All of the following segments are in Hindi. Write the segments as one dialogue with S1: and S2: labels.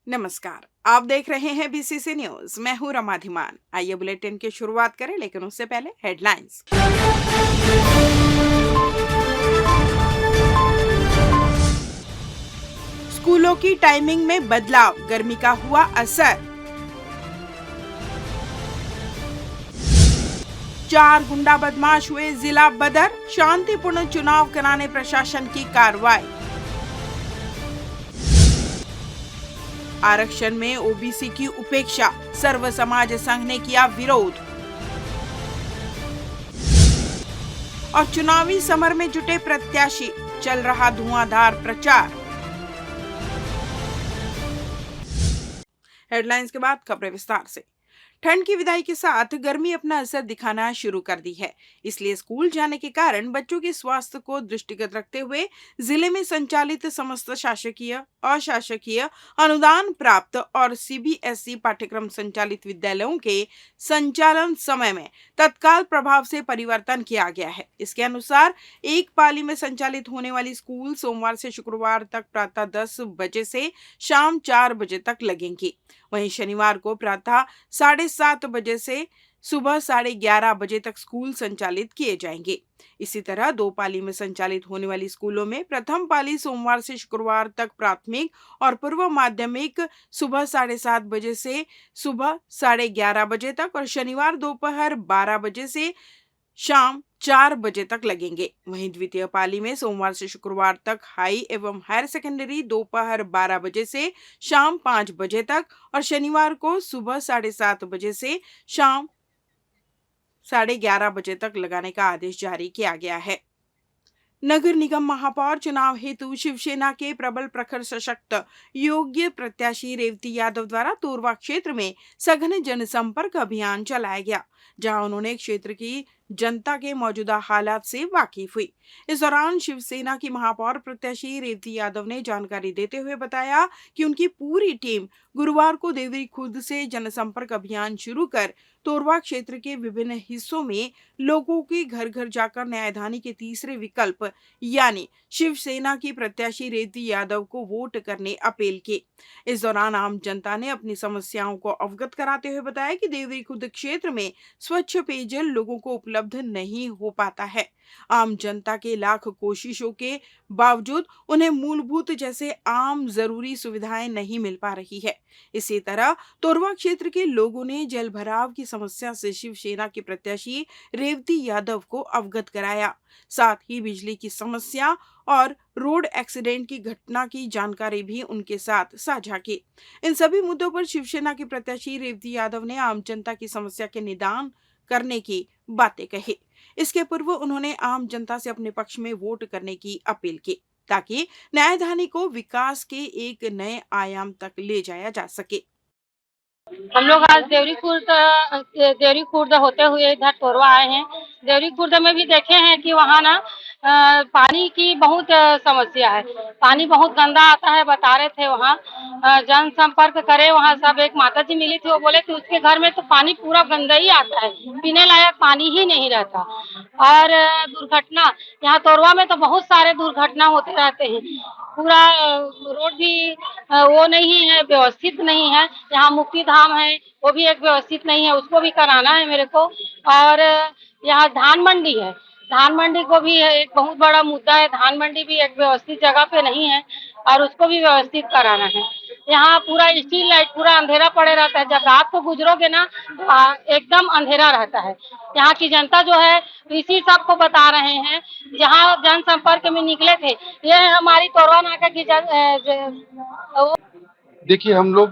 S1: नमस्कार, आप देख रहे हैं बीसीसी न्यूज। मैं हूं रमा धीमान। आइए बुलेटिन की शुरुआत करें, लेकिन उससे पहले हेडलाइंस। स्कूलों की टाइमिंग में बदलाव, गर्मी का हुआ असर। 4 गुंडा बदमाश हुए जिला बदर, शांतिपूर्ण चुनाव कराने प्रशासन की कार्रवाई। आरक्षण में ओबीसी की उपेक्षा, सर्व समाज संघ ने किया विरोध। और चुनावी समर में जुटे प्रत्याशी, चल रहा धुआंधार प्रचार। हेडलाइंस के बाद खबरें विस्तार से। ठंड की विदाई के साथ गर्मी अपना असर दिखाना शुरू कर दी है, इसलिए स्कूल जाने के कारण बच्चों के स्वास्थ्य को दृष्टिगत रखते हुए जिले में संचालित समस्त शासकीय, अशासकीय, अनुदान प्राप्त और सीबीएसई पाठ्यक्रम संचालित विद्यालयों के संचालन समय में तत्काल प्रभाव से परिवर्तन किया गया है। इसके अनुसार एक पाली में संचालित होने वाली स्कूल सोमवार से शुक्रवार तक प्रातः 10 बजे से शाम 4 बजे तक लगेंगी। वहीं शनिवार को प्रातः 7:30 बजे से सुबह 11:30 बजे तक स्कूल संचालित किए जाएंगे। इसी तरह 2 पाली में संचालित होने वाली स्कूलों में प्रथम पाली सोमवार से शुक्रवार तक प्राथमिक और पूर्व माध्यमिक सुबह 7:30 बजे से सुबह 11:30 बजे तक और शनिवार दोपहर 12 बजे से शाम 4 बजे तक लगेंगे। वहीं द्वितीय पाली में सोमवार से शुक्रवार तक हाई एवं हायर सेकेंडरी दोपहर 12 बजे से शाम 5 बजे तक और शनिवार को सुबह 7:30 बजे से शाम 11:30 बजे तक लगाने का आदेश जारी किया गया है। नगर निगम महापौर चुनाव हेतु शिवसेना के प्रबल प्रखर सशक्त योग्य प्रत्याशी रेवती यादव द्वारा तोरवा क्षेत्र में सघन जनसंपर्क अभियान चलाया गया, जहां उन्होंने क्षेत्र की जनता के मौजूदा हालात से वाकिफ हुई। इस दौरान शिवसेना की महापौर प्रत्याशी रेवती यादव ने जानकारी देते हुए बताया कि उनकी पूरी टीम गुरुवार को देवरी खुर्द से जनसंपर्क अभियान शुरू कर तोरवा क्षेत्र के विभिन्न हिस्सों में लोगों के घर घर जाकर न्यायधानी के तीसरे विकल्प यानी शिवसेना की प्रत्याशी रेवती यादव को वोट करने अपील की। इस दौरान आम जनता ने अपनी समस्याओं को अवगत कराते हुए बताया कि देवरी खुर्द क्षेत्र में स्वच्छ पेयजल लोगों को उपलब्ध नहीं हो पाता है। आम जनता के लाख कोशिशों के बावजूद उन्हें मूलभूत जैसे आम जरूरी सुविधाएं नहीं मिल पा रही है। इसी तरह तोरवा क्षेत्र के लोगों ने जल भराव की समस्या से शिवसेना के प्रत्याशी रेवती यादव को अवगत कराया। साथ ही बिजली की समस्या और रोड एक्सीडेंट की घटना की जानकारी भी उनके साथ साझा की। इन सभी मुद्दों पर शिवसेना की प्रत्याशी रेवती यादव ने आम जनता की समस्या के निदान करने की बातें कही। इसके पूर्व उन्होंने आम जनता से अपने पक्ष में वोट करने की अपील की, ताकि न्यायधानी को विकास के एक नए आयाम तक ले जाया जा सके।
S2: हम लोग आज देवरी खुर्द होते हुए इधर तोरवा आए हैं। देवरी खुर्द में भी देखे हैं कि वहाँ ना पानी की बहुत समस्या है। पानी बहुत गंदा आता है, बता रहे थे वहाँ। जनसंपर्क करे वहाँ सब, एक माता जी मिली थी, वो बोले कि उसके घर में तो पानी पूरा गंदा ही आता है, पीने लायक पानी ही नहीं रहता। और दुर्घटना यहाँ तोरवा में तो बहुत सारे दुर्घटना होते रहते हैं। पूरा रोड भी वो नहीं है, व्यवस्थित नहीं है। यहाँ मुक्ति धाम है, वो भी एक व्यवस्थित नहीं है, उसको भी कराना है मेरे को। और यहाँ धान मंडी है, धान मंडी को भी एक बहुत बड़ा मुद्दा है। धान मंडी भी एक व्यवस्थित जगह पे नहीं है और उसको भी व्यवस्थित कराना है। यहाँ पूरा स्ट्रीट लाइट पूरा अंधेरा पड़े रहता है, जब रात को गुजरोगे ना तो एकदम अंधेरा रहता है। यहाँ की जनता जो है इसी सब को बता रहे हैं। जहाँ जनसंपर्क में निकले थे, ये है हमारी तोरवा नाका की
S3: देखिए, हम लोग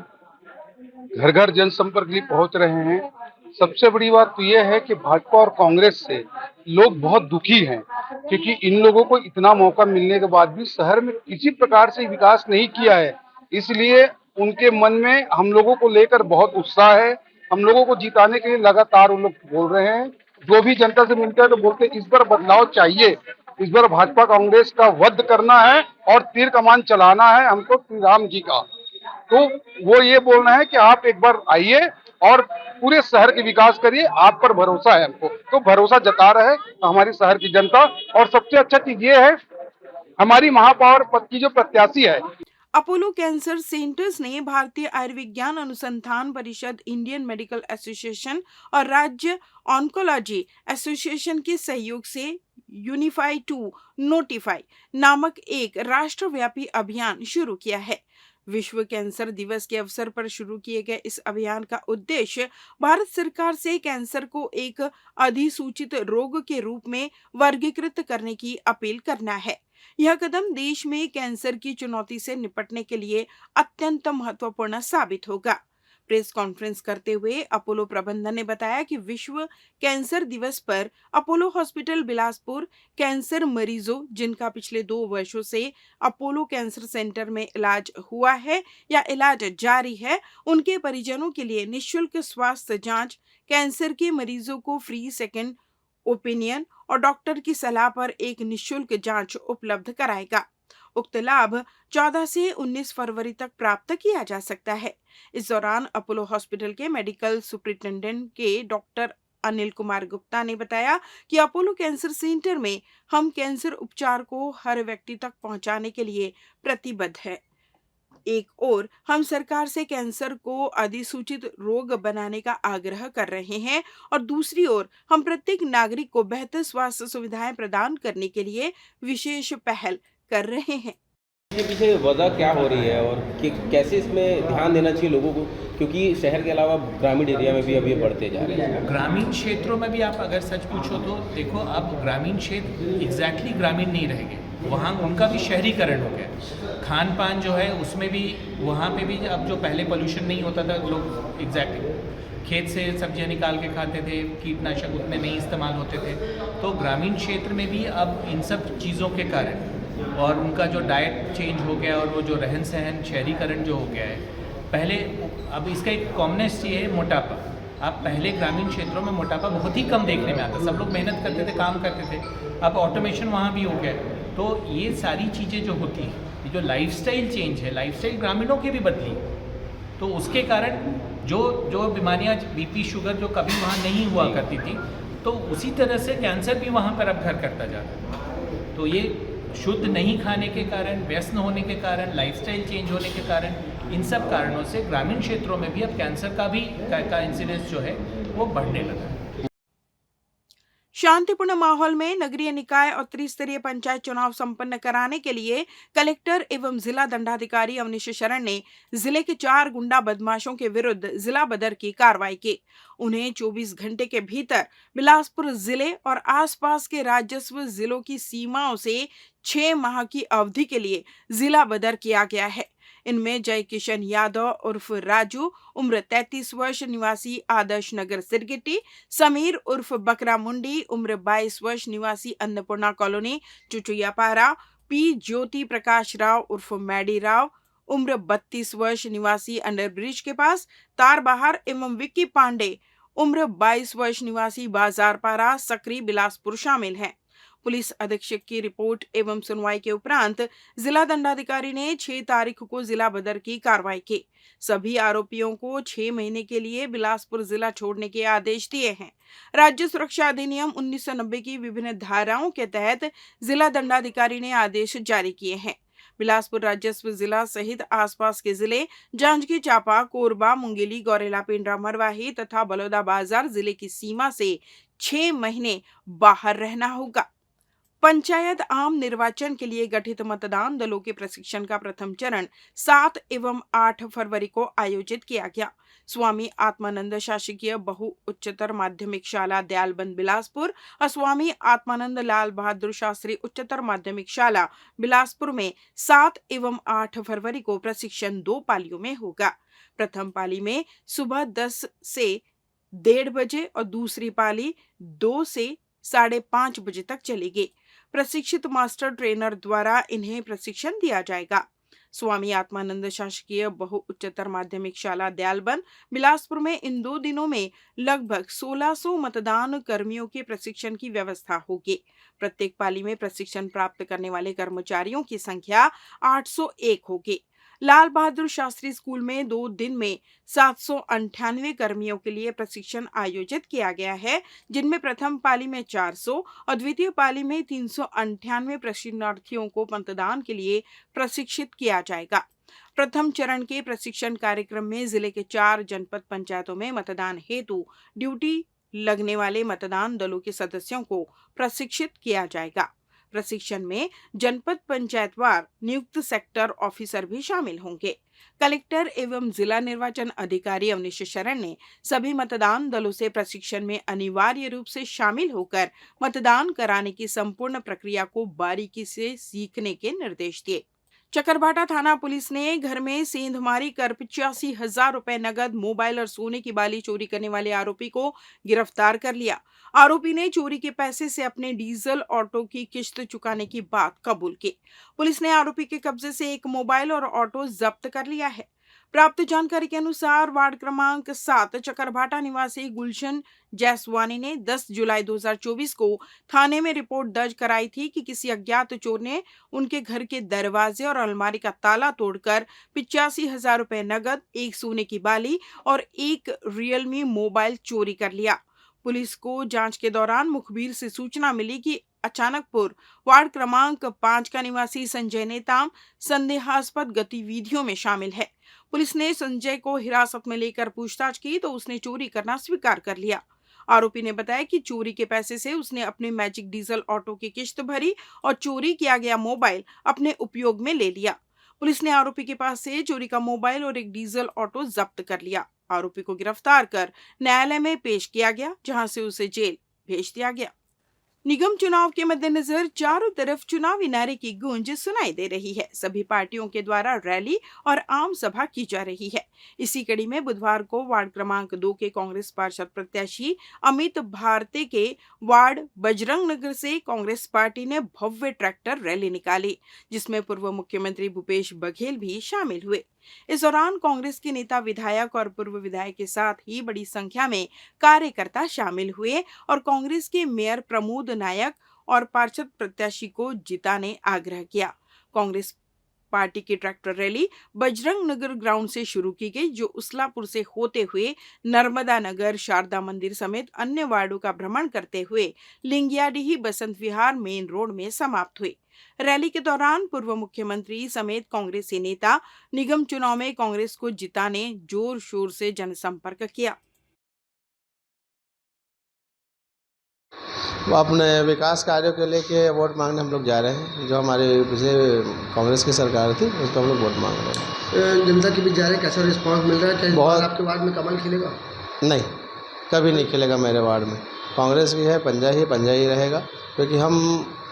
S3: घर घर जनसंपर्क लिए पहुंच रहे हैं। सबसे बड़ी बात तो यह है कि भाजपा और कांग्रेस से लोग बहुत दुखी हैं, क्योंकि इन लोगों को इतना मौका मिलने के बाद भी शहर में किसी प्रकार से विकास नहीं किया है। इसलिए उनके मन में हम लोगों को लेकर बहुत उत्साह है। हम लोगों को जिताने के लिए लगातार उन लोग बोल रहे हैं। जो भी जनता से मिलते हैं तो बोलते हैं इस बार बदलाव चाहिए। इस बार भाजपा कांग्रेस का वध करना है और तीर कमान चलाना है हमको श्री राम जी का। तो वो ये बोल रहे हैं कि आप एक बार आइए और पूरे शहर की विकास करिए, आप पर भरोसा है हमको। तो भरोसा जता रहे हमारी शहर की जनता। और सबसे अच्छा चीज ये है, हमारी महापौर पद की जो प्रत्याशी है,
S1: अपोलो कैंसर सेंटर्स ने भारतीय आयुर्विज्ञान अनुसंधान परिषद, इंडियन मेडिकल एसोसिएशन और राज्य ऑन्कोलॉजी एसोसिएशन के सहयोग से यूनिफाई टू नोटिफाई नामक एक राष्ट्रव्यापी अभियान शुरू किया है। विश्व कैंसर दिवस के अवसर पर शुरू किए गए इस अभियान का उद्देश्य भारत सरकार से कैंसर को एक अधिसूचित रोग के रूप में वर्गीकृत करने की अपील करना है। यह कदम देश में कैंसर की चुनौती से निपटने के लिए अत्यंत महत्वपूर्ण साबित होगा। प्रेस कॉन्फ्रेंस करते हुए अपोलो प्रबंधन ने बताया कि विश्व कैंसर दिवस पर अपोलो हॉस्पिटल बिलासपुर कैंसर मरीजों जिनका पिछले 2 वर्षों से अपोलो कैंसर सेंटर में इलाज हुआ है या इलाज जारी है, उनके परिजनों के लिए निःशुल्क स्वास्थ्य जांच, कैंसर के मरीजों को फ्री सेकेंड ओपिनियन और डॉक्टर की सलाह पर एक निःशुल्क जांच उपलब्ध कराएगा। उक्त लाभ 14 से 19 फरवरी तक प्राप्त किया जा सकता है। इस दौरान अपोलो हॉस्पिटल के मेडिकल सुपरिटेंडेंट के डॉक्टर अनिल कुमार गुप्ता ने बताया कि अपोलो कैंसर सेंटर में हम कैंसर उपचार को हर व्यक्ति तक पहुंचाने के लिए प्रतिबद्ध है। एक ओर हम सरकार से कैंसर को अधिसूचित रोग बनाने का आग्रह कर रहे हैं और दूसरी ओर हम प्रत्येक नागरिक को बेहतर स्वास्थ्य सुविधाएं प्रदान करने के लिए विशेष पहल कर रहे हैं।
S4: इसके पीछे वजह क्या हो रही है और कैसे इसमें ध्यान देना चाहिए लोगों को, क्योंकि शहर के अलावा ग्रामीण एरिया में भी अब ये बढ़ते जा रहे हैं।
S5: ग्रामीण क्षेत्रों में भी आप अगर सच पूछो तो देखो, अब ग्रामीण क्षेत्र एग्जैक्टली ग्रामीण नहीं रहेंगे, वहाँ उनका भी शहरीकरण हो गया। खान पान जो है उसमें भी, वहाँ पे भी अब जो पहले पोल्यूशन नहीं होता था, लोग एग्जैक्टली खेत से सब्जियां निकाल के खाते थे, कीटनाशक उतने नहीं इस्तेमाल होते थे। तो ग्रामीण क्षेत्र में भी अब इन सब चीज़ों के कारण और उनका जो डाइट चेंज हो गया और वो जो रहन सहन शहरीकरण जो हो गया है, पहले अब इसका एक कॉमनेस ये है मोटापा। अब पहले ग्रामीण क्षेत्रों में मोटापा बहुत ही कम देखने में आता, सब लोग मेहनत करते थे, काम करते थे। अब ऑटोमेशन वहाँ भी हो गया है। तो ये सारी चीज़ें जो होती हैं, ये जो लाइफस्टाइल चेंज है, लाइफस्टाइल ग्रामीणों की भी बदली, तो उसके कारण जो बीमारियाँ बीपी शुगर जो कभी वहाँ नहीं हुआ करती थी, तो उसी तरह से कैंसर भी वहाँ पर अब घर करता जा रहा है। तो ये शुद्ध नहीं खाने के कारण, व्यस्त होने के कारण, लाइफस्टाइल चेंज होने के कारण, इन सब कारणों से ग्रामीण क्षेत्रों में भी अब कैंसर का इंसिडेंस जो है वो बढ़ने लगा है।
S1: शांतिपूर्ण माहौल में नगरीय निकाय और त्रिस्तरीय पंचायत चुनाव संपन्न कराने के लिए कलेक्टर एवं जिला दंडाधिकारी अवनीश शरण ने जिले के 4 गुंडा बदमाशों के विरुद्ध जिला बदर की कार्रवाई की। उन्हें 24 घंटे के भीतर बिलासपुर जिले और आसपास के राजस्व जिलों की सीमाओं से 6 माह की अवधि के लिए जिला बदर किया गया है। इनमें जय किशन यादव उर्फ राजू उम्र 33 वर्ष निवासी आदर्श नगर सिरगिट्टी, समीर उर्फ बकरा मुंडी उम्र 22 वर्ष निवासी अन्नपूर्णा कॉलोनी चुचुयापारा, पी ज्योति प्रकाश राव उर्फ मैडी राव उम्र 32 वर्ष निवासी अंडरब्रिज के पास तारबहार एवं विक्की पांडे उम्र 22 वर्ष निवासी बाजारपारा सकरी बिलासपुर शामिल हैं। पुलिस अधीक्षक की रिपोर्ट एवं सुनवाई के उपरांत जिला दंडाधिकारी ने 6 तारीख को जिला बदर की कार्रवाई की। सभी आरोपियों को 6 महीने के लिए बिलासपुर जिला छोड़ने के आदेश दिए हैं। राज्य सुरक्षा अधिनियम 1990 की विभिन्न धाराओं के तहत जिला दंडाधिकारी ने आदेश जारी किए हैं। बिलासपुर राजस्व जिला सहित आसपास के जिले जांजगीर चांपा, कोरबा, मुंगेली, गौरेला, पेंड्रा, मरवाही तथा बलौदाबाजार जिले की सीमा से 6 महीने बाहर रहना होगा। पंचायत आम निर्वाचन के लिए गठित मतदान दलों के प्रशिक्षण का प्रथम चरण 7 एवं 8 फरवरी को आयोजित किया गया। स्वामी आत्मानंद शासकीय बहु उच्चतर माध्यमिक शाला दयालबंद बिलासपुर और स्वामी आत्मानंद लाल बहादुर शास्त्री उच्चतर माध्यमिक शाला बिलासपुर में 7 एवं 8 फरवरी को प्रशिक्षण 2 पालियों में होगा। प्रथम पाली में सुबह 10 से 1:30 बजे और दूसरी पाली 2 से 5:30 बजे तक चलेगी। प्रशिक्षित मास्टर ट्रेनर द्वारा इन्हें प्रशिक्षण दिया जाएगा। स्वामी आत्मानंद शासकीय बहु उच्चतर माध्यमिक शाला दयालबन बिलासपुर में इन 2 दिनों में लगभग 1600 मतदान कर्मियों के प्रशिक्षण की व्यवस्था होगी। प्रत्येक पाली में प्रशिक्षण प्राप्त करने वाले कर्मचारियों की संख्या 801 होगी। लाल बहादुर शास्त्री स्कूल में 2 दिन में 798 कर्मियों के लिए प्रशिक्षण आयोजित किया गया है, जिनमें प्रथम पाली में 400 और द्वितीय पाली में 398 प्रशिक्षणार्थियों को मतदान के लिए प्रशिक्षित किया जाएगा। प्रथम चरण के प्रशिक्षण कार्यक्रम में जिले के 4 जनपद पंचायतों में मतदान हेतु ड्यूटी लगने वाले मतदान दलों के सदस्यों को प्रशिक्षित किया जाएगा। प्रशिक्षण में जनपद पंचायतवार नियुक्त सेक्टर ऑफिसर भी शामिल होंगे। कलेक्टर एवं जिला निर्वाचन अधिकारी अवनीश शरण ने सभी मतदान दलों से प्रशिक्षण में अनिवार्य रूप से शामिल होकर मतदान कराने की संपूर्ण प्रक्रिया को बारीकी से सीखने के निर्देश दिए। चकरभाटा थाना पुलिस ने घर में सेंधमारी कर 85,000 रुपए नगद, मोबाइल और सोने की बाली चोरी करने वाले आरोपी को गिरफ्तार कर लिया। आरोपी ने चोरी के पैसे से अपने डीजल ऑटो की किश्त चुकाने की बात कबूल की। पुलिस ने आरोपी के कब्जे से एक मोबाइल और ऑटो जब्त कर लिया है। प्राप्त जानकारी के अनुसार वार्ड क्रमांक 7 चकरभाटा निवासी गुलशन जैसवानी ने 10 जुलाई 2024 को थाने में रिपोर्ट दर्ज कराई थी कि किसी अज्ञात चोर ने उनके घर के दरवाजे और अलमारी का ताला तोड़कर 85,000 रुपए नगद, एक सोने की बाली और एक रियलमी मोबाइल चोरी कर लिया। पुलिस को जांच के दौरान मुखबिर से सूचना मिली कि अचानकपुर वार्ड क्रमांक 5 का निवासी संजय नेताम संदेहास्पद गतिविधियों में शामिल है। पुलिस ने संजय को हिरासत में लेकर पूछताछ की तो उसने चोरी करना स्वीकार कर लिया। आरोपी ने बताया कि चोरी के पैसे से उसने अपने मैजिक डीजल ऑटो की किश्त भरी और चोरी किया गया मोबाइल अपने उपयोग में ले लिया। पुलिस ने आरोपी के पास से चोरी का मोबाइल और एक डीजल ऑटो जब्त कर लिया। आरोपी को गिरफ्तार कर न्यायालय में पेश किया गया, जहां से उसे जेल भेज दिया गया। निगम चुनाव के मद्देनजर चारों तरफ चुनावी नारे की गूंज सुनाई दे रही है। सभी पार्टियों के द्वारा रैली और आम सभा की जा रही है। इसी कड़ी में बुधवार को वार्ड क्रमांक 2 के कांग्रेस पार्षद प्रत्याशी अमित भारती के वार्ड बजरंग नगर से कांग्रेस पार्टी ने भव्य ट्रैक्टर रैली निकाली, जिसमें पूर्व मुख्यमंत्री भूपेश बघेल भी शामिल हुए। इस दौरान कांग्रेस के नेता, विधायक और पूर्व विधायक के साथ ही बड़ी संख्या में कार्यकर्ता शामिल हुए और कांग्रेस के मेयर प्रमोद नायक और पार्षद प्रत्याशी को जिताने आग्रह किया। कांग्रेस पार्टी की tractor rally Bajrang Nagar ground से शुरू की गई, जो उसलापुर से होते हुए नर्मदा नगर, शारदा मंदिर समेत अन्य वार्डों का भ्रमण करते हुए लिंगियाडीही बसंत विहार मेन रोड में समाप्त हुई। रैली के दौरान पूर्व मुख्यमंत्री समेत कांग्रेसी नेता निगम चुनाव में कांग्रेस को जिताने जोर शोर से जनसंपर्क किया।
S6: वो अपने विकास कार्यों के लेके वोट मांगने हम लोग जा रहे हैं। जो हमारे पिछले कांग्रेस की सरकार थी उसको हम लोग वोट मांग रहे हैं।
S7: जनता के बीच जा रहे हैं, कैसा रिस्पांस मिल रहा है? क्या
S6: बहुत।
S7: आपके वार्ड में कमल खिलेगा?
S6: नहीं, कभी नहीं खिलेगा मेरे वार्ड में। कांग्रेस की है, पंजा ही रहेगा, क्योंकि हम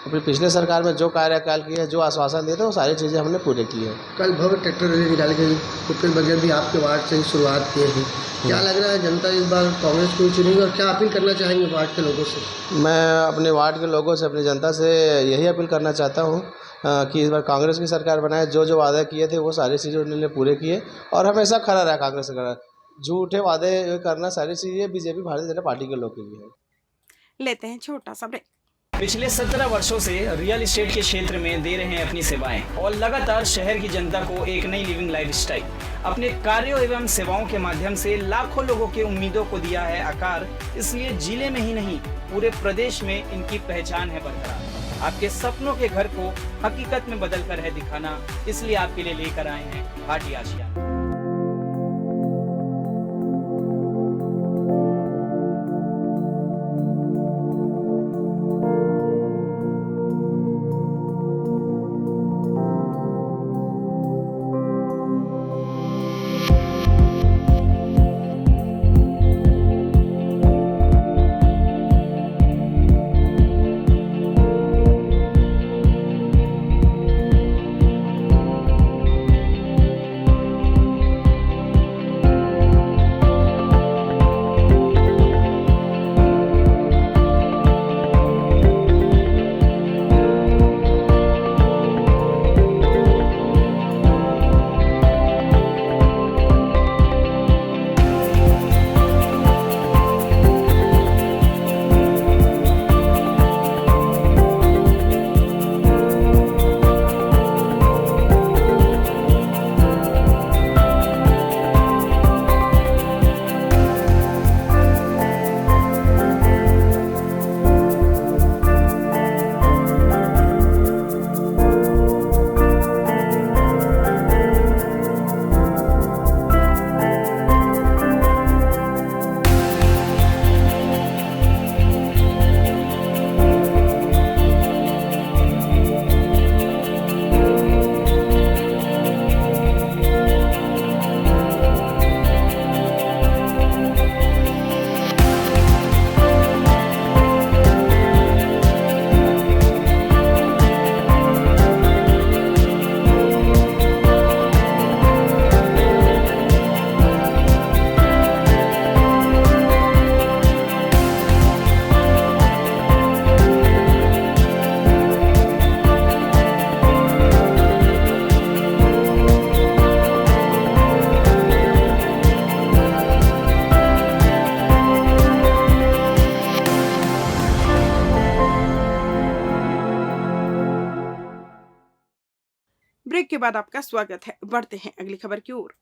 S6: अपनी पिछले सरकार में जो कार्यकाल किए, जो आश्वासन दिए थे, वो सारी चीज़ें हमने पूरे की है।
S7: कल भव्य ट्रैक्टर रैली निकाली गई, भूपेश बघेल भी आपके वार्ड से ही शुरुआत किए हैं। क्या लग रहा है, जनता इस बार कांग्रेस को चुनेगी और क्या अपील करना चाहेंगे वार्ड के लोगों से?
S6: मैं अपने वार्ड के लोगों से, अपनी जनता से यही अपील करना चाहता हूँ कि इस बार कांग्रेस की सरकार बनाए। जो वादे किए थे वो सारी चीज़ें उन्होंने पूरे किए और हमेशा खड़ा रहा कांग्रेस सरकार। झूठे वादे करना सारी चीज़ें बीजेपी भारतीय जनता पार्टी के लोग की भी है।
S1: लेते हैं छोटा सा ब्रेक।
S8: पिछले 17 वर्षों से रियल एस्टेट के क्षेत्र में दे रहे हैं अपनी सेवाएं और लगातार शहर की जनता को एक नई लिविंग लाइफस्टाइल। अपने कार्यों एवं सेवाओं के माध्यम से लाखों लोगों की उम्मीदों को दिया है आकार। इसलिए जिले में ही नहीं, पूरे प्रदेश में इनकी पहचान है बरकरार। आपके सपनों के घर को हकीकत में बदल कर है दिखाना, इसलिए आपके लिए लेकर आए हैं भाटी आशिया।
S1: बाद आपका स्वागत है। बढ़ते हैं अगली खबर की ओर।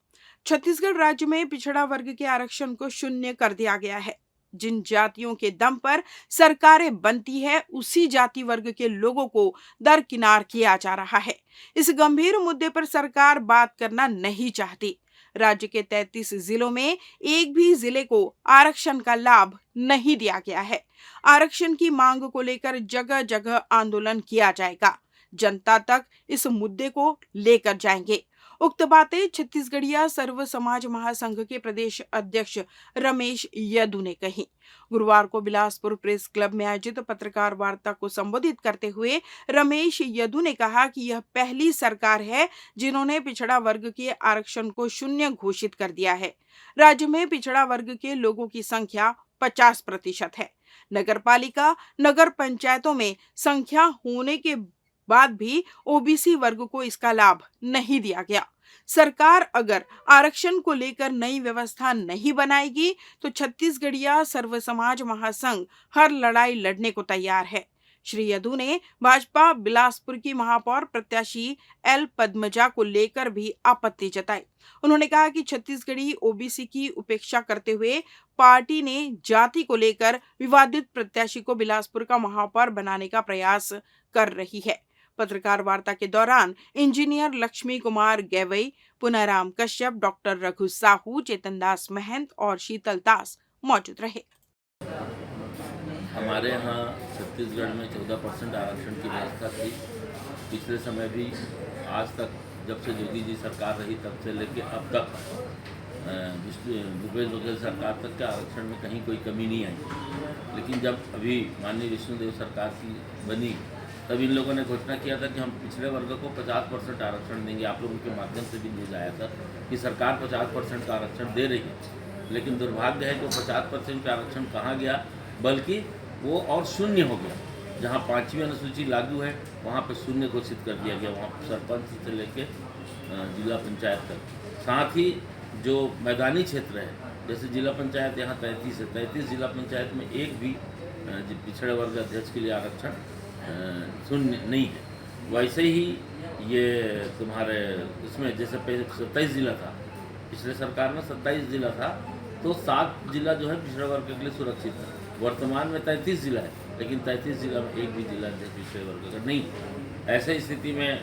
S1: छत्तीसगढ़ राज्य में पिछड़ा वर्ग के आरक्षण को शून्य कर दिया गया है। जिन जातियों के दम पर सरकारें बनती है, उसी जाति वर्ग के लोगों को दरकिनार किया जा रहा है। इस गंभीर मुद्दे पर सरकार बात करना नहीं चाहती। राज्य के 33 जिलों में एक भी जिले को आरक्षण का लाभ नहीं दिया गया है। आरक्षण की मांग को लेकर जगह जगह आंदोलन किया जाएगा। जनता तक इस मुद्दे को लेकर जाएंगे। उक्त बातें छत्तीसगढ़िया सर्व समाज महासंघ के प्रदेश अध्यक्ष रमेश यदू ने कही। गुरुवार को बिलासपुर प्रेस क्लब में आयोजित पत्रकार वार्ता को संबोधित करते हुए रमेश यदू ने कहा कि यह पहली सरकार है जिन्होंने पिछड़ा वर्ग के आरक्षण को शून्य घोषित कर दिया है। राज्य में पिछड़ा वर्ग के लोगों की संख्या 50% है। नगरपालिका, नगर पंचायतों में संख्या होने के बाद भी ओबीसी वर्ग को इसका लाभ नहीं दिया गया। सरकार अगर आरक्षण को लेकर नई व्यवस्था नहीं बनाएगी तो छत्तीसगढ़िया सर्व समाज महासंघ हर लड़ाई लड़ने को तैयार है। श्री यदू ने भाजपा बिलासपुर की महापौर प्रत्याशी एल पद्मजा को लेकर भी आपत्ति जताई। उन्होंने कहा कि छत्तीसगढ़ी ओबीसी की उपेक्षा करते हुए पार्टी ने जाति को लेकर विवादित प्रत्याशी को बिलासपुर का महापौर बनाने का प्रयास कर रही है। पत्रकार वार्ता के दौरान इंजीनियर लक्ष्मी कुमार गैवई, पुनाराम कश्यप, डॉक्टर रघु साहू, चेतन दास महंत और शीतल दास मौजूद रहे।
S9: हमारे यहाँ छत्तीसगढ़ में 14% आरक्षण की व्यवस्था थी। पिछले समय भी आज तक, जब से योगी जी सरकार रही तब से लेके अब तक भूपेश बघेल सरकार तक के आरक्षण में कहीं कोई कमी नहीं आई। लेकिन जब अभी माननीय विष्णुदेव सरकार की बनी तब इन लोगों ने घोषणा किया था कि हम पिछड़े वर्ग को 50% आरक्षण देंगे। आप लोगों के माध्यम से भी न्यूज आया था कि सरकार 50% का आरक्षण दे रही है। लेकिन दुर्भाग्य है कि 50% का आरक्षण कहाँ गया, बल्कि वो और शून्य हो गया। जहाँ 5वीं अनुसूची लागू है वहाँ पर शून्य घोषित कर दिया गया, वहाँ सरपंच से लेके जिला पंचायत तक। साथ ही जो मैदानी क्षेत्र है, जैसे जिला पंचायत यहाँ 33 है, 33 जिला पंचायत में एक भी पिछड़े वर्ग अध्यक्ष के लिए आरक्षण शून्य नहीं है। वैसे ही ये तुम्हारे इसमें जैसे पहले 27 जिला था, पिछले सरकार में 27 जिला था, तो 7 जिला जो है पिछड़े वर्ग के लिए सुरक्षित है। वर्तमान में 33 जिला है, लेकिन 33 जिला में एक भी जिला पिछड़े वर्ग का नहीं। ऐसे स्थिति में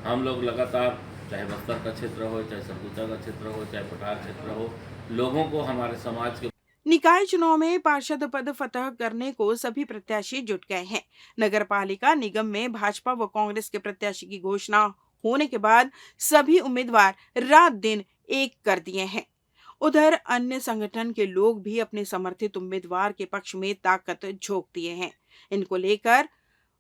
S9: हम लोग लगातार, चाहे बस्तर का क्षेत्र हो, चाहे सरगुजा का क्षेत्र हो, चाहे पठार क्षेत्र हो, लोगों को हमारे समाज के
S1: निकाय चुनाव में पार्षद पद फतह करने को सभी प्रत्याशी जुट गए हैं। नगरपालिका निगम में भाजपा व कांग्रेस के प्रत्याशी की घोषणा होने के बाद सभी उम्मीदवार रात दिन एक कर दिए हैं। उधर अन्य संगठन के लोग भी अपने समर्थित उम्मीदवार के पक्ष में ताकत झोंक दिए हैं। इनको लेकर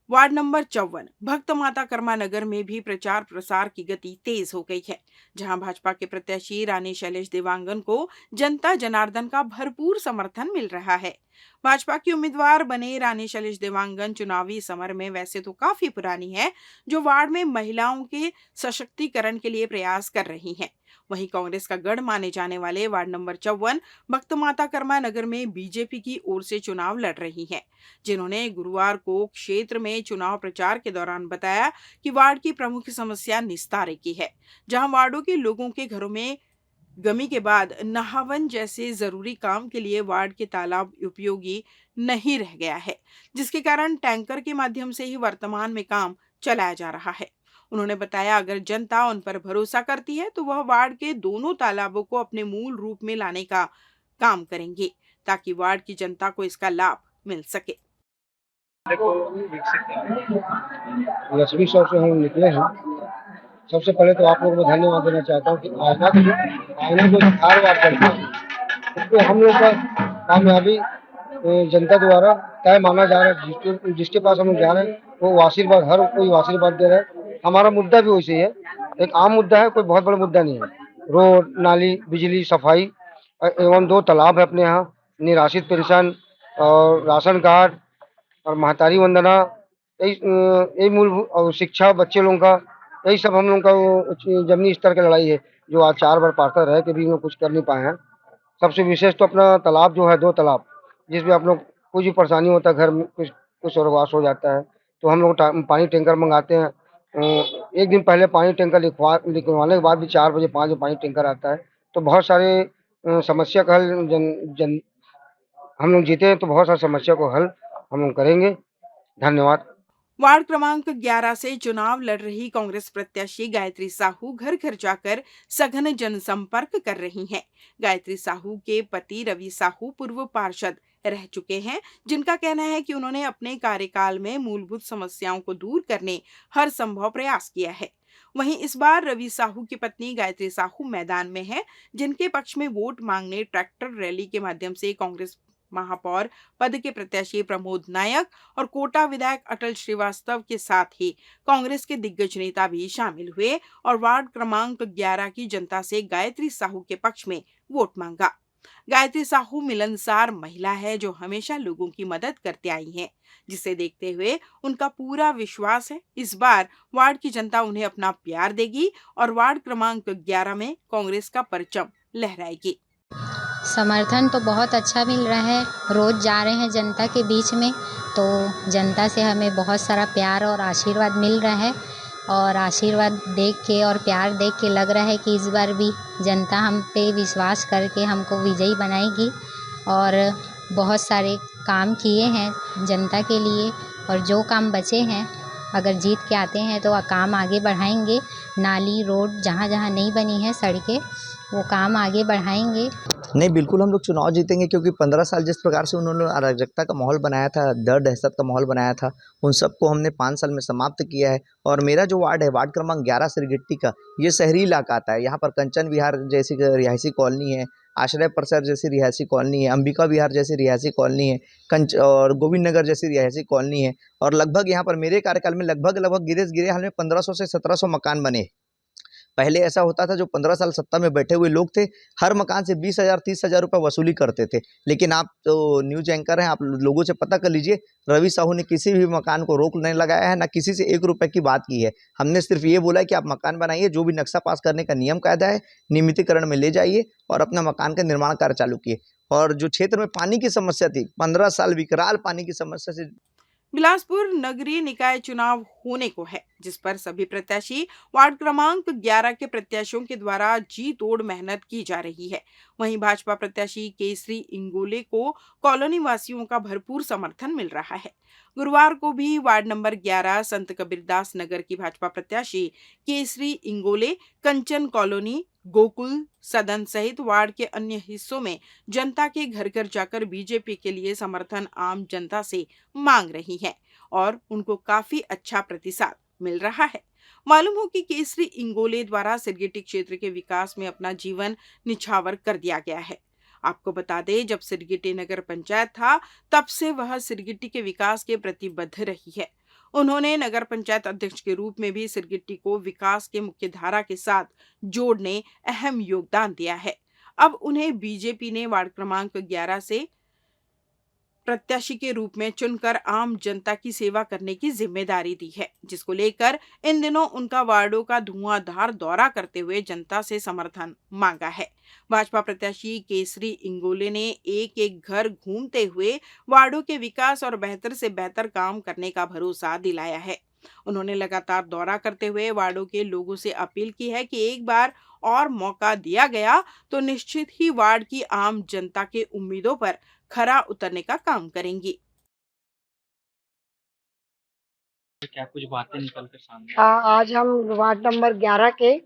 S1: वार्ड नंबर 54 भक्त माता कर्मा नगर में भी प्रचार प्रसार की गति तेज हो गई है, जहां भाजपा के प्रत्याशी रानी शैलेश देवांगन को जनता जनार्दन का भरपूर समर्थन मिल रहा है। भाजपा की उम्मीदवार बने रानी शैलेश देवांगन चुनावी समर में वैसे तो काफी पुरानी है, जो वार्ड में महिलाओं के सशक्तिकरण के लिए प्रयास कर रही हैं। वहीं कांग्रेस का गढ़ माने जाने वाले वार्ड नंबर 54 भक्त माता कर्मा नगर में बीजेपी की ओर से चुनाव लड़ रही हैं, जिन्होंने गुरुवार को क्षेत्र में चुनाव प्रचार के दौरान बताया कि वार्ड की प्रमुख समस्या निस्तारे की है, जहां वार्डों के लोगों के घरों में गमी के बाद नहावन जैसे जरूरी काम के लिए वार्ड के तालाब उपयोगी नहीं रह गया है, जिसके कारण टैंकर के माध्यम से ही वर्तमान में काम चलाया जा रहा है। उन्होंने बताया, अगर जनता उन पर भरोसा करती है तो वह वार्ड के दोनों तालाबों को अपने मूल रूप में लाने का काम करेंगे, ताकि वार्ड की जनता को इसका लाभ मिल सके।
S10: लक्ष्मी शॉप से हम निकले हैं। सबसे पहले तो आप लोगों को धन्यवाद देना चाहता हूँ कि आईना जो हर बार करते हैं उसको हम लोग का कामयाबी जनता द्वारा तय माना जा रहा है। जिसके पास हम लोग जा रहे हैं वो आशीर्वाद, हर कोई आशीर्वाद दे रहा है। हमारा मुद्दा भी वैसे ही है, एक आम मुद्दा है, कोई बहुत बड़ा मुद्दा नहीं है। रोड, नाली, बिजली, सफाई एवं 2 तालाब है अपने यहाँ, निराश्रित पेंशन और राशन कार्ड और महतारी वंदना, यही मूलभूत, और शिक्षा बच्चे लोगों का, यही सब हम लोगों का जमीनी स्तर की लड़ाई है, जो आज 4 बार पार्षद रह के भी हम कुछ कर नहीं पाए हैं। सबसे विशेष तो अपना तालाब जो है, 2 तालाब, जिसमें आप लोग कुछ भी परेशानी होता है, घर में कुछ स्वर्गवास हो जाता है, तो हम लोग पानी टैंकर मंगाते हैं। एक दिन पहले पानी टैंकर लिखवाने के बाद भी 4 बजे 5 बजे पानी टैंकर आता है। तो बहुत सारे समस्या का हल हम लोग जीते हैं तो बहुत सारी समस्या को हल हम लोग करेंगे। धन्यवाद।
S1: वार्ड क्रमांक 11 से चुनाव लड़ रही कांग्रेस प्रत्याशी गायत्री साहू घर घर जाकर सघन जनसंपर्क कर रही हैं। गायत्री साहू के पति रवि साहू पूर्व पार्षद रह चुके हैं, जिनका कहना है कि उन्होंने अपने कार्यकाल में मूलभूत समस्याओं को दूर करने हर संभव प्रयास किया है। वहीं इस बार रवि साहू की पत्नी गायत्री साहू मैदान में है, जिनके पक्ष में वोट मांगने ट्रैक्टर रैली के माध्यम से कांग्रेस महापौर पद के प्रत्याशी प्रमोद नायक और कोटा विधायक अटल श्रीवास्तव के साथ ही कांग्रेस के दिग्गज नेता भी शामिल हुए और वार्ड क्रमांक 11 की जनता से गायत्री साहू के पक्ष में वोट मांगा। गायत्री साहू मिलनसार महिला है जो हमेशा लोगों की मदद करते आई हैं, जिसे देखते हुए उनका पूरा विश्वास है इस बार वार्ड की जनता उन्हें अपना प्यार देगी और वार्ड क्रमांक 11 में कांग्रेस का परचम लहराएगी।
S11: समर्थन तो बहुत अच्छा मिल रहा है। रोज़ जा रहे हैं जनता के बीच में, तो जनता से हमें बहुत सारा प्यार और आशीर्वाद मिल रहा है और आशीर्वाद देख के और प्यार देख के लग रहा है कि इस बार भी जनता हम पे विश्वास करके हमको विजयी बनाएगी। और बहुत सारे काम किए हैं जनता के लिए और जो काम बचे हैं अगर जीत के आते हैं तो काम आगे बढ़ाएंगे। नाली रोड जहाँ जहाँ नहीं बनी है सड़कें, वो काम आगे बढ़ाएंगे।
S12: नहीं, बिल्कुल हम लोग चुनाव जीतेंगे, क्योंकि 15 साल जिस प्रकार से उन्होंने अराजकता का माहौल बनाया था, डर दहशत का माहौल बनाया था, उन सबको हमने 5 साल में समाप्त किया है। और मेरा जो वार्ड है, वार्ड क्रमांक 11 सिरगिट्टी का, ये शहरी इलाका आता है। यहाँ पर कंचन विहार जैसी रिहायशी कॉलोनी है, आश्रय परिसर जैसी रिहायशी कॉलोनी है, अंबिका विहार जैसी रिहायशी कॉलोनी है, और गोविंद नगर जैसी रिहायशी कॉलोनी है। और लगभग यहाँ पर मेरे कार्यकाल में लगभग गिरे हाल में 1500 से 1700 मकान बने। पहले ऐसा होता था, जो 15 साल सत्ता में बैठे हुए लोग थे, हर मकान से 20,000 30,000 रुपये वसूली करते थे। लेकिन आप तो न्यूज एंकर हैं, आप लोगों से पता कर लीजिए, रवि साहू ने किसी भी मकान को रोक नहीं लगाया है, ना किसी से 1 रुपये की बात की है। हमने सिर्फ ये बोला है कि आप मकान बनाइए, जो भी नक्शा पास करने का नियम कायदा है नियमितीकरण में ले जाइए और अपना मकान का निर्माण कार्य चालू किए। और जो क्षेत्र में पानी की समस्या थी, 15 साल विकराल पानी की समस्या से
S1: बिलासपुर नगरीय निकाय चुनाव होने को है, जिस पर सभी प्रत्याशी वार्ड क्रमांक 11 के प्रत्याशियों के द्वारा जी तोड़ मेहनत की जा रही है। वहीं भाजपा प्रत्याशी केसरी इंगोले को कॉलोनी वासियों का भरपूर समर्थन मिल रहा है। गुरुवार को भी वार्ड नंबर 11 संत कबीरदास नगर की भाजपा प्रत्याशी केसरी इंगोले कंचन कॉलोनी, गोकुल सदन सहित वार्ड के अन्य हिस्सों में जनता के घर घर जाकर बीजेपी के लिए समर्थन आम जनता से मांग रही है और उनको काफी अच्छा प्रतिसाद मिल रहा है। मालूम हो कि केसरी इंगोले द्वारा सिरगिट्टी क्षेत्र के विकास में अपना जीवन निछावर कर दिया गया है। आपको बता दें, जब सिरगिट्टी नगर पंचायत था तब से वह सिरगिट्टी के विकास के प्रतिबद्ध रही है। उन्होंने नगर पंचायत अध्यक्ष के रूप में भी सिरगिट्टी को विकास के मुख्य धारा के साथ जोड़ने अहम योगदान दिया है। अब उन्हें बीजेपी ने वार्ड क्रमांक 11 से प्रत्याशी के रूप में चुनकर आम जनता की सेवा करने की जिम्मेदारी दी है, जिसको लेकर इन दिनों उनका वार्डों का धुआंधार दौरा करते हुए जनता से समर्थन मांगा है। भाजपा प्रत्याशी केसरी इंगोले ने एक एक घर घूमते हुए वार्डों के विकास और बेहतर से बेहतर काम करने का भरोसा दिलाया है। उन्होंने लगातार दौरा करते हुए वार्डों के लोगों से अपील की है कि एक बार और मौका दिया गया तो निश्चित ही वार्ड की आम जनता के उम्मीदों पर खरा उतरने का काम करेंगी।
S13: क्या कुछ बातें निकल कर सामने?
S14: आज हम वार्ड नंबर 11 के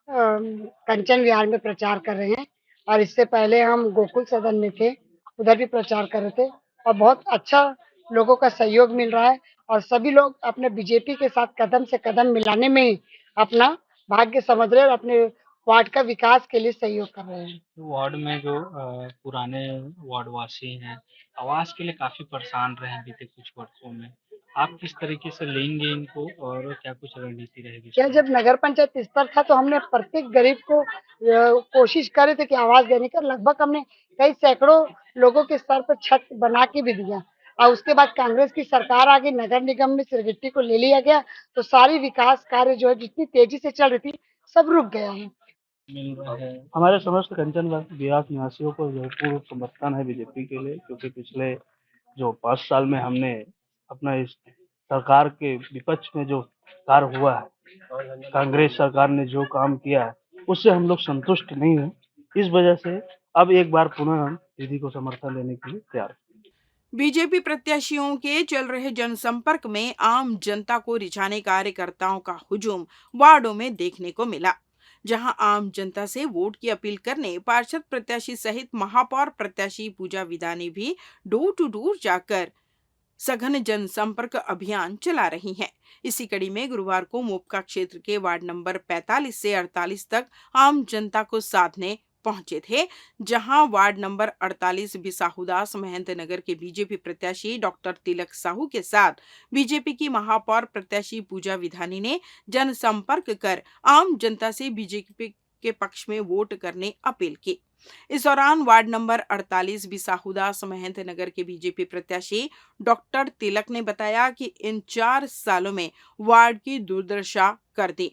S14: कंचन विहार में प्रचार कर रहे हैं और इससे पहले हम गोकुल सदन में थे, उधर भी प्रचार कर रहे थे और बहुत अच्छा लोगों का सहयोग मिल रहा है और सभी लोग अपने बीजेपी के साथ कदम से कदम मिलाने में ही अपना भाग्य समझ रहे हैं और अपने वार्ड का विकास के लिए सहयोग कर रहे हैं।
S13: वार्ड में जो पुराने वार्डवासी हैं, आवास के लिए काफी परेशान रहे हैं बीते कुछ वर्षों में, आप किस तरीके से लेंगे इनको और क्या कुछ रणनीति रहेगी?
S14: क्या जब नगर पंचायत स्तर था तो हमने प्रत्येक गरीब को कोशिश करे थे कि आवाज देने का, लगभग हमने कई सैकड़ों लोगों के स्तर पर छत बना के भी दिया और उसके बाद कांग्रेस की सरकार आ गई, नगर निगम में सिरगिट्टी को ले लिया गया तो सारी विकास कार्य जो है जितनी तेजी से चल रही थी सब रुक गया है।
S13: मिल रहा है हमारे समस्त कंचन विहार निवासियों को भरपूर समर्थन है बीजेपी के लिए, क्योंकि पिछले जो 5 साल में हमने अपना इस सरकार के विपक्ष में जो कार्य हुआ है, कांग्रेस सरकार ने जो काम किया है, उससे हम लोग संतुष्ट नहीं हैं। इस वजह से अब एक बार पुनः हम दीदी को समर्थन देने के लिए तैयार हैं।
S1: बीजेपी प्रत्याशियों के चल रहे जनसंपर्क में आम जनता को रिझाने कार्यकर्ताओं का हुजूम वार्डों में देखने को मिला, जहां आम जनता से वोट की अपील करने पार्षद प्रत्याशी सहित महापौर प्रत्याशी पूजा विधानी भी डोर टू डोर जाकर सघन जनसंपर्क अभियान चला रही हैं। इसी कड़ी में गुरुवार को मोपका क्षेत्र के वार्ड नंबर 45 से 48 तक आम जनता को साधने पहुंचे थे, जहां वार्ड नंबर 48 बिसाहुदास महंत नगर के बीजेपी प्रत्याशी डॉक्टर तिलक साहू के साथ बीजेपी की महापौर प्रत्याशी पूजा विधानी ने जनसंपर्क कर आम जनता से बीजेपी के पक्ष में वोट करने अपील की। इस दौरान वार्ड नंबर 48 बिसाहुदास महंत नगर के बीजेपी प्रत्याशी डॉक्टर तिलक ने बताया कि इन 4 सालों में वार्ड की दुर्दशा कर दी,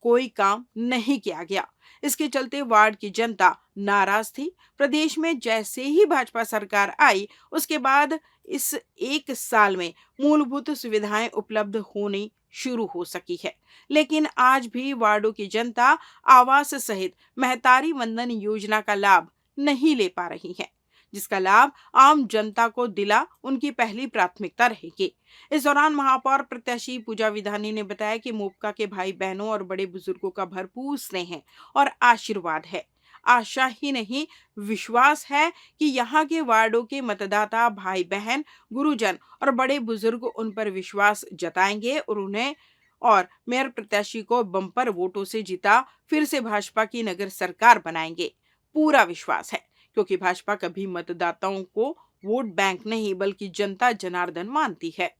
S1: कोई काम नहीं किया गया। इसके चलते वार्ड की जनता नाराज थी। प्रदेश में जैसे ही भाजपा सरकार आई, उसके बाद इस 1 साल में मूलभूत सुविधाएं उपलब्ध होनी शुरू हो सकी है, लेकिन आज भी वार्डों की जनता आवास सहित महतारी वंदन योजना का लाभ नहीं ले पा रही है, जिसका लाभ आम जनता को दिला उनकी पहली प्राथमिकता रहेगी। इस दौरान महापौर प्रत्याशी पूजा विधानी ने बताया कि मोपका के भाई बहनों और बड़े बुजुर्गों का भरपूर स्नेह और आशीर्वाद है। आशा ही नहीं, विश्वास है कि यहाँ के वार्डों के मतदाता भाई बहन, गुरुजन और बड़े बुजुर्ग उन पर विश्वास जताएंगे और उन्हें और मेयर प्रत्याशी को बम्पर वोटों से जीता फिर से भाजपा की नगर सरकार बनाएंगे। पूरा विश्वास है, क्योंकि भाजपा कभी मतदाताओं को वोट बैंक नहीं बल्कि जनता जनार्दन मानती है।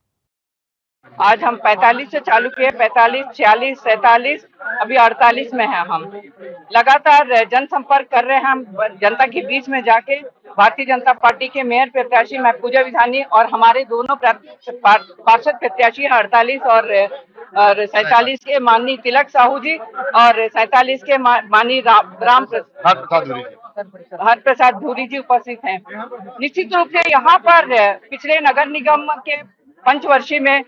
S15: आज हम 45 से चालू किए, 45, 46, 47, अभी 48 में हैं। हम लगातार जनसंपर्क कर रहे हैं। हम जनता के बीच में जाके भारतीय जनता पार्टी के मेयर प्रत्याशी मैं पूजा विधानी और हमारे दोनों पार्षद प्रत्याशी 48 और 47 के माननीय तिलक साहू जी और 47 के माननीय हर प्रसाद धूरी जी उपस्थित हैं। निश्चित रूप से यहाँ पर पिछले नगर निगम के पंचवर्षीय में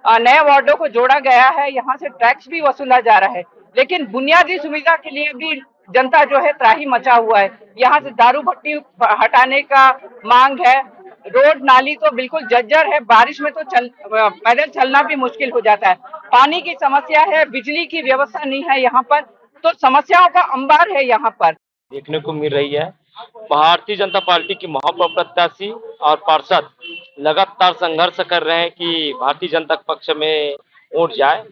S15: नए वार्डों को जोड़ा गया है। यहाँ से टैक्स भी वसूला जा रहा है, लेकिन बुनियादी सुविधा के लिए भी जनता जो है त्राही मचा हुआ है। यहाँ से दारू भट्टी हटाने का मांग है। रोड नाली तो बिल्कुल जर्जर है, बारिश में तो पैदल चलना भी मुश्किल हो जाता है। पानी की समस्या है, बिजली की व्यवस्था नहीं है यहाँ पर, तो समस्याओं का अंबार है यहाँ पर
S16: देखने को मिल रही है। भारतीय जनता पार्टी की महापौर प्रत्याशी और पार्षद लगातार संघर्ष कर रहे हैं कि भारतीय जनता पक्ष में वोट जाए।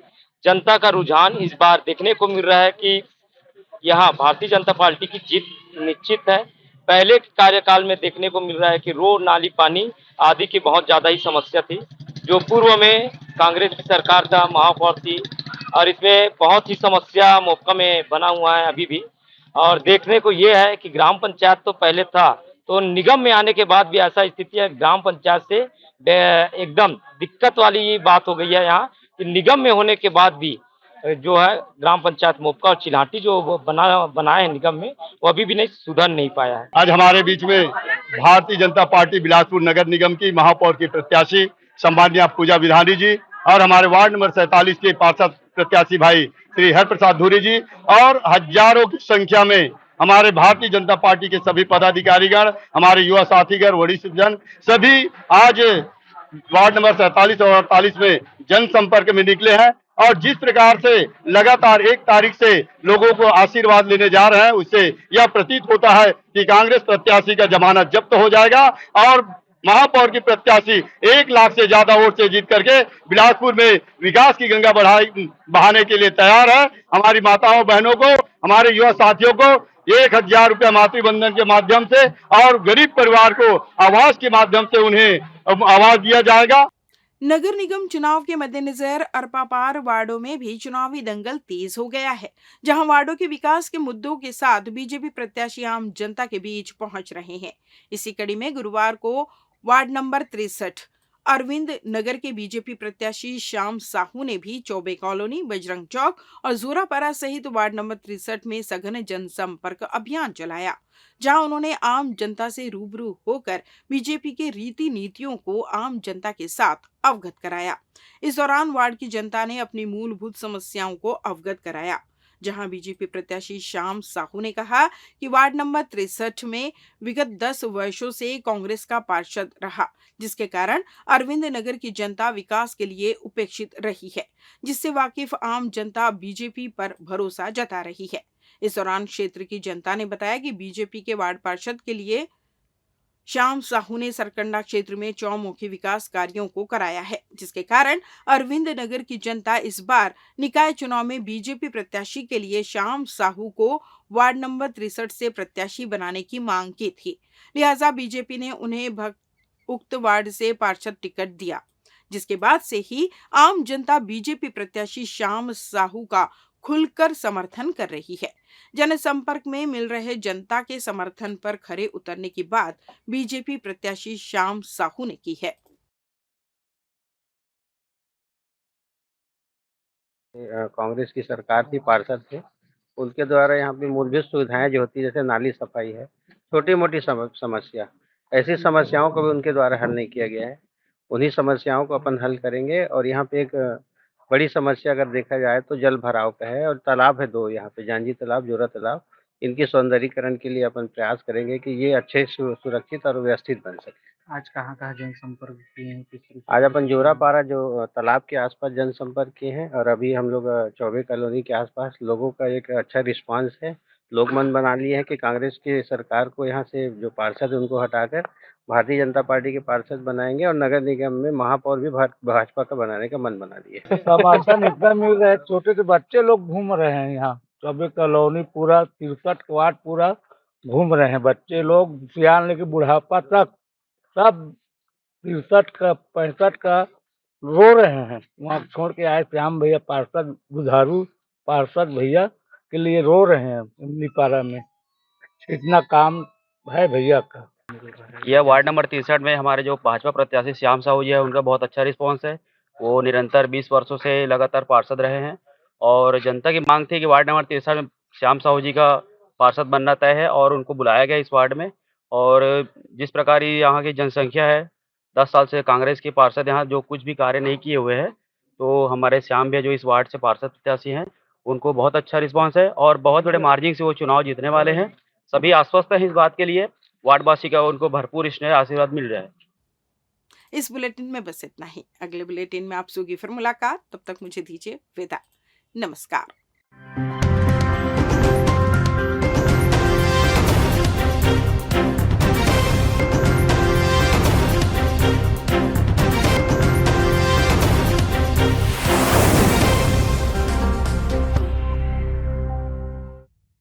S16: जनता का रुझान इस बार देखने को मिल रहा है कि यहाँ भारतीय जनता पार्टी की जीत निश्चित है। पहले कार्यकाल में देखने को मिल रहा है कि रोड नाली पानी आदि की बहुत ज्यादा ही समस्या थी, जो पूर्व में कांग्रेस की सरकार का महापौर थी, और इसमें बहुत ही समस्या मौका में बना हुआ है अभी भी। और देखने को ये है कि ग्राम पंचायत तो पहले था, तो निगम में आने के बाद भी ऐसा स्थिति है, ग्राम पंचायत से एकदम दिक्कत वाली बात हो गई है यहाँ कि निगम में होने के बाद भी जो है ग्राम पंचायत मोपका और चिल्हाटी जो बनाए हैं निगम में, वो अभी भी नहीं सुधर नहीं पाया है।
S17: आज हमारे बीच में भारतीय जनता पार्टी बिलासपुर नगर निगम की महापौर की प्रत्याशी सम्माननीय पूजा विधानी जी और हमारे वार्ड नंबर 47 के पार्षद प्रत्याशी भाई श्री हर प्रसाद धूरी जी और हजारों की संख्या में हमारे भारतीय जनता पार्टी के सभी पदाधिकारीगण, हमारे युवा साथीगण, वरिष्ठ जन सभी आज वार्ड नंबर 47 और 48 में जनसंपर्क में निकले हैं। और जिस प्रकार से लगातार 1 तारीख से लोगों को आशीर्वाद लेने जा रहे हैं, उससे यह प्रतीत होता है कि कांग्रेस प्रत्याशी का जमानत जब्त हो जाएगा और महापौर की प्रत्याशी 1 लाख से ज्यादा वोट से जीत करके बिलासपुर में विकास की गंगा बहाने के लिए तैयार है। हमारी माताओं बहनों को, हमारे युवा साथियों को 1000 रुपया मातृबंधन के माध्यम से और गरीब परिवार को आवास के माध्यम से उन्हें आवास दिया जाएगा।
S1: नगर निगम चुनाव के मद्देनजर अरपापार वार्डों में भी चुनावी दंगल तेज हो गया है, जहां वार्डों के विकास के मुद्दों के साथ बीजेपी प्रत्याशी आम जनता के बीच पहुंच रहे हैं। इसी कड़ी में गुरुवार को वार्ड नंबर 63 अरविंद नगर के बीजेपी प्रत्याशी श्याम साहू ने भी चौबे कॉलोनी, बजरंग चौक और जोरापारा सहित वार्ड नंबर 63 में सघन जनसंपर्क अभियान चलाया, जहां उन्होंने आम जनता से रूबरू होकर बीजेपी के रीति नीतियों को आम जनता के साथ अवगत कराया। इस दौरान वार्ड की जनता ने अपनी मूलभूत समस्याओं को अवगत कराया, जहां बीजेपी प्रत्याशी श्याम साहू ने कहा कि वार्ड नंबर 63 में विगत 10 वर्षों से कांग्रेस का पार्षद रहा, जिसके कारण अरविंद नगर की जनता विकास के लिए उपेक्षित रही है, जिससे वाकिफ आम जनता बीजेपी पर भरोसा जता रही है। इस दौरान क्षेत्र की जनता ने बताया कि बीजेपी के वार्ड पार्षद के लिए श्याम साहू ने सरकंडा क्षेत्र में चौमुखी विकास कार्यों को कराया है, जिसके कारण अरविंद नगर की जनता इस बार निकाय चुनाव में बीजेपी प्रत्याशी के लिए श्याम साहू को वार्ड नंबर 63 से प्रत्याशी बनाने की मांग की थी। लिहाजा बीजेपी ने उन्हें उक्त वार्ड से पार्षद टिकट दिया, जिसके बाद से ही आम जनता बीजेपी प्रत्याशी श्याम साहू का खुलकर समर्थन कर रही है। जनसंपर्क में मिल रहे जनता के समर्थन पर खरे उतरने की बात बीजेपी प्रत्याशी श्याम साहू ने की है।
S18: कांग्रेस की सरकार थी, पार्षद थे, उनके द्वारा यहाँ पे मूलभूत सुविधाएं जो होती है, जैसे नाली सफाई है, छोटी मोटी समस्या, ऐसी समस्याओं को भी उनके द्वारा हल नहीं किया गया है। उन्हीं समस्याओं को अपन हल करेंगे। और यहाँ पे एक बड़ी समस्या अगर देखा जाए तो जल भराव का है, और तालाब है 2 यहाँ पे, जांजी तालाब, जोरा तालाब। इनके सौंदर्यीकरण के लिए अपन प्रयास करेंगे कि ये अच्छे सुरक्षित और व्यवस्थित बन सके।
S13: आज कहाँ जनसंपर्क किए हैं, किस तरीके
S18: आज अपन जोरापारा जो तालाब के आसपास जनसंपर्क किए हैं, और अभी हम लोग चौबे कॉलोनी के आसपास लोगों का एक अच्छा रिस्पांस है। लोग मन बना लिए हैं कि कांग्रेस की सरकार को यहाँ से जो पार्षद है उनको हटाकर भारतीय जनता पार्टी के पार्षद बनाएंगे, और नगर निगम में महापौर भी भाजपा का बनाने का मन बना लिए।
S10: समर्थन इतना मिल रहा है, छोटे से बच्चे लोग घूम रहे हैं यहाँ, चौबे कॉलोनी पूरा 63 वार्ड पूरा घूम रहे हैं बच्चे लोग, सियान लेके बुढ़ापा तक सब 63 का 65 का रो रहे हैं। वहाँ छोड़ के आए श्याम भैया पार्षद, दुधारू पार्षद भैया के लिए रो रहे हैं। इमलीपारा में इतना काम है भैया का।
S16: यह वार्ड नंबर 63 में हमारे जो भाजपा प्रत्याशी श्याम साहू जी है, उनका बहुत अच्छा रिस्पांस है। वो निरंतर 20 वर्षों से लगातार पार्षद रहे हैं, और जनता की मांग थी कि वार्ड नंबर 63 में श्याम साहू जी का पार्षद बनना तय है, और उनको बुलाया गया इस वार्ड में। और जिस प्रकार यहाँ की जनसंख्या है, 10 साल से कांग्रेस के पार्षद यहाँ जो कुछ भी कार्य नहीं किए हुए हैं, तो हमारे श्याम भैया जो इस वार्ड से पार्षद प्रत्याशी हैं, उनको बहुत अच्छा रिस्पांस है, और बहुत बड़े मार्जिन से वो चुनाव जीतने वाले हैं। सभी आश्वस्त हैं इस बात के लिए, वार्डवासी का उनको भरपूर स्नेह आशीर्वाद मिल रहा है।
S1: इस बुलेटिन में बस इतना ही। अगले बुलेटिन में आपसे होगी फिर मुलाकात, तब तक मुझे दीजिए विदा। नमस्कार।